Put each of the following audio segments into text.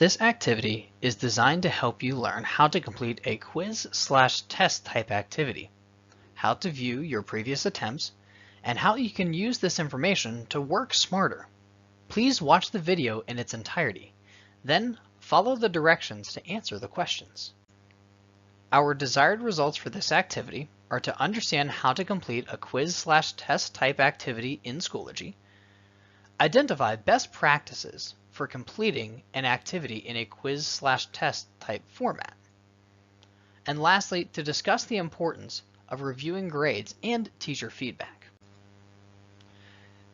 This activity is designed to help you learn how to complete a quiz/test type activity, how to view your previous attempts, and how you can use this information to work smarter. Please watch the video in its entirety, then follow the directions to answer the questions. Our desired results for this activity are to understand how to complete a quiz/test type activity in Schoology, identify best practices for completing an activity in a quiz/test type format, and lastly, to discuss the importance of reviewing grades and teacher feedback.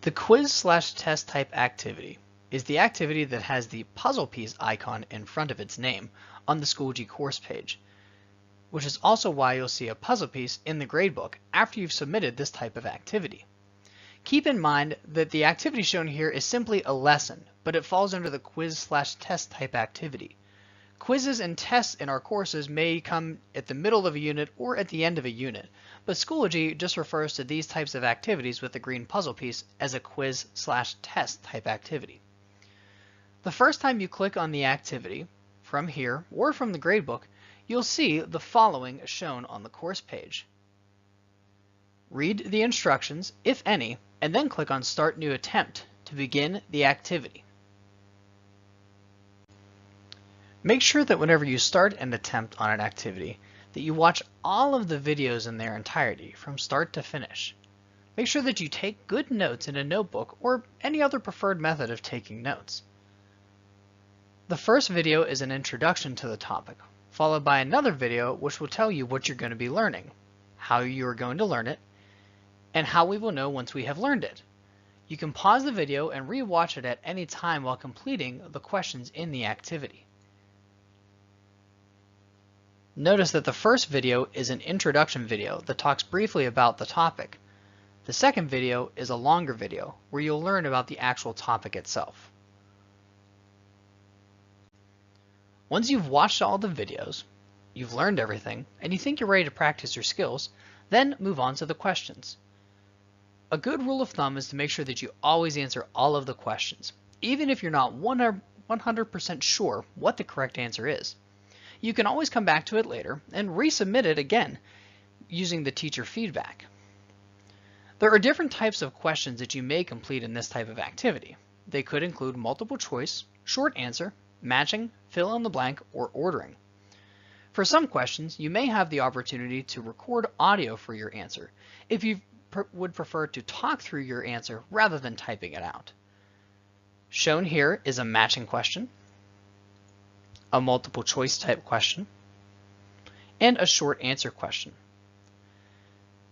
The quiz/test type activity is the activity that has the puzzle piece icon in front of its name on the Schoology course page, which is also why you'll see a puzzle piece in the gradebook after you've submitted this type of activity. Keep in mind that the activity shown here is simply a lesson, but it falls under the quiz/test type activity. Quizzes and tests in our courses may come at the middle of a unit or at the end of a unit, but Schoology just refers to these types of activities with the green puzzle piece as a quiz/test type activity. The first time you click on the activity, from here or from the gradebook, you'll see the following shown on the course page. Read the instructions, if any, and then click on Start New Attempt to begin the activity. Make sure that whenever you start an attempt on an activity, that you watch all of the videos in their entirety from start to finish. Make sure that you take good notes in a notebook or any other preferred method of taking notes. The first video is an introduction to the topic, followed by another video which will tell you what you're going to be learning, how you are going to learn it, and how we will know once we have learned it. You can pause the video and re-watch it at any time while completing the questions in the activity. Notice that the first video is an introduction video that talks briefly about the topic. The second video is a longer video where you'll learn about the actual topic itself. Once you've watched all the videos, you've learned everything, and you think you're ready to practice your skills, then move on to the questions. A good rule of thumb is to make sure that you always answer all of the questions, even if you're not 100% sure what the correct answer is. You can always come back to it later and resubmit it again using the teacher feedback. There are different types of questions that you may complete in this type of activity. They could include multiple choice, short answer, matching, fill in the blank, or ordering. For some questions, you may have the opportunity to record audio for your answer if you would prefer to talk through your answer rather than typing it out. Shown here is a matching question, a multiple choice type question, and a short answer question.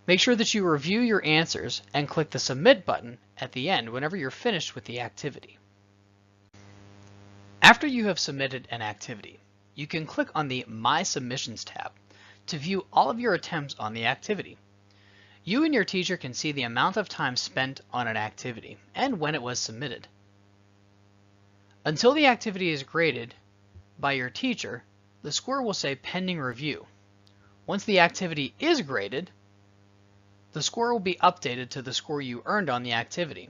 Make sure that you review your answers and click the Submit button at the end whenever you're finished with the activity. After you have submitted an activity, you can click on the My Submissions tab to view all of your attempts on the activity. You and your teacher can see the amount of time spent on an activity and when it was submitted. Until the activity is graded by your teacher, the score will say Pending Review. Once the activity is graded, the score will be updated to the score you earned on the activity.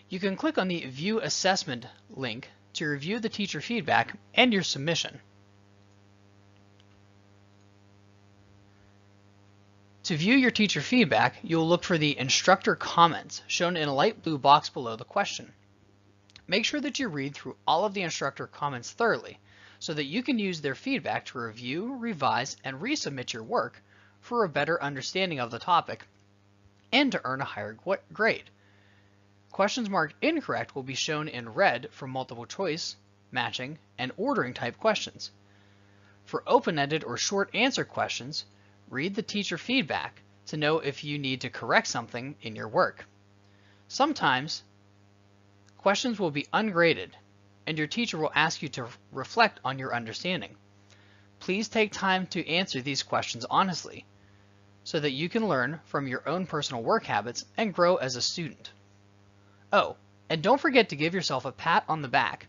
You can click on the View Assessment link to review the teacher feedback and your submission. To view your teacher feedback, you'll look for the instructor comments shown in a light blue box below the question. Make sure that you read through all of the instructor comments thoroughly so that you can use their feedback to review, revise, and resubmit your work for a better understanding of the topic and to earn a higher grade. Questions marked incorrect will be shown in red for multiple choice, matching, and ordering type questions. For open-ended or short answer questions, read the teacher feedback to know if you need to correct something in your work. Sometimes, questions will be ungraded, and your teacher will ask you to reflect on your understanding. Please take time to answer these questions honestly, so that you can learn from your own personal work habits and grow as a student. Oh, and don't forget to give yourself a pat on the back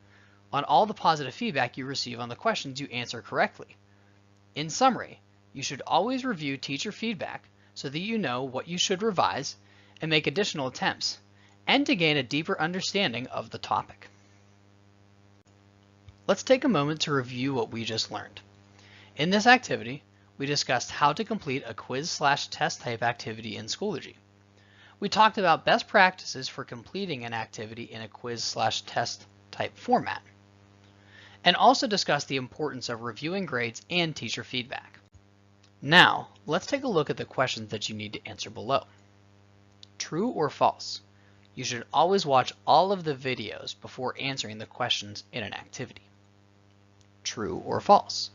on all the positive feedback you receive on the questions you answer correctly. In summary, you should always review teacher feedback so that you know what you should revise and make additional attempts, and to gain a deeper understanding of the topic. Let's take a moment to review what we just learned. In this activity, we discussed how to complete a quiz/test type activity in Schoology. We talked about best practices for completing an activity in a quiz/test type format, and also discussed the importance of reviewing grades and teacher feedback. Now, let's take a look at the questions that you need to answer below. True or false? You should always watch all of the videos before answering the questions in an activity. True or false?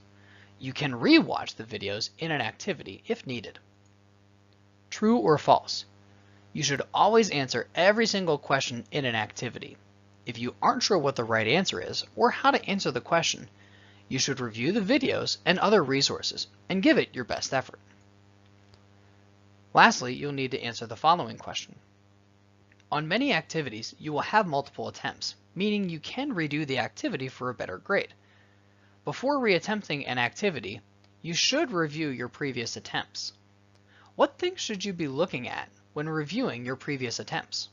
You can re-watch the videos in an activity if needed. True or false? You should always answer every single question in an activity. If you aren't sure what the right answer is or how to answer the question, you should review the videos and other resources and give it your best effort. Lastly, you'll need to answer the following question. On many activities, you will have multiple attempts, meaning you can redo the activity for a better grade. Before reattempting an activity, you should review your previous attempts. What things should you be looking at when reviewing your previous attempts?